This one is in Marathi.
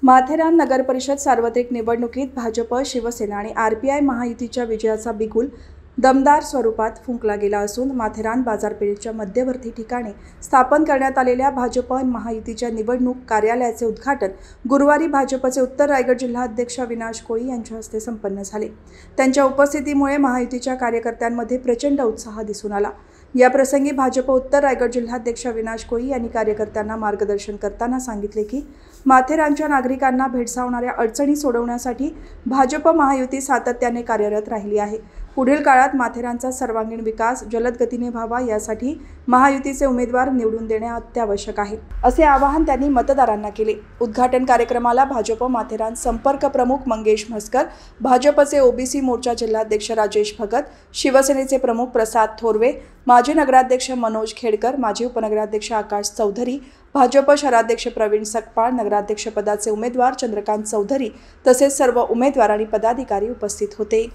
माथेरान नगरपरिषद सार्वत्रिक निवडणुकीत भाजप, शिवसेना आणि आरपीआय महायुतीच्या विजयाचा बिगुल दमदार स्वरूपात फुंकला गेला असून माथेरान बाजारपेठेच्या मध्यवर्ती ठिकाणी स्थापन करण्यात आलेल्या भाजप महायुतीच्या निवडणूक कार्यालयाचे उद्घाटन गुरुवारी भाजपचे उत्तर रायगड जिल्हाध्यक्ष अविनाश कोळी यांच्या हस्ते संपन्न झाले। त्यांच्या उपस्थितीमुळे महायुतीच्या कार्यकर्त्यांमध्ये प्रचंड उत्साह दिसून आला। या प्रसंगी भाजप उत्तर रायगड जिल्हाध्यक्ष अविनाश कोळी यांनी कार्यकर्त्यांना मार्गदर्शन करताना सांगितले की माथेरानच्या नागरिकांना भेडसावणाऱ्या अडचणी सोडवण्यासाठी भाजप महायुती सातत्याने कार्यरत राहिली आहे। पुढील काळात माथेरानचा सर्वांगीण विकास जलद गतीने व्हावा यासाठी महायुतीचे उमेदवार निवडून देणे अत्यावश्यक आहे, असे आवाहन त्यांनी मतदारांना केले। उद्घाटन कार्यक्रमाला भाजप माथेरान संपर्क प्रमुख मंगेश म्हस्कर, भाजपचे ओबीसी मोर्चा जिल्हाध्यक्ष राजेश भगत, शिवसेनेचे प्रमुख प्रसाद थोरवे, माजी नगराध्यक्ष मनोज खेडकर, माजी उपनगराध्यक्ष आकाश चौधरी, भाजप शहराध्यक्ष प्रवीण सकपाळ, नगराध्यक्ष पदाचे उमेदवार चंद्रकांत चौधरी तसेच सर्व उमेदवार आणि पदाधिकारी उपस्थित होते।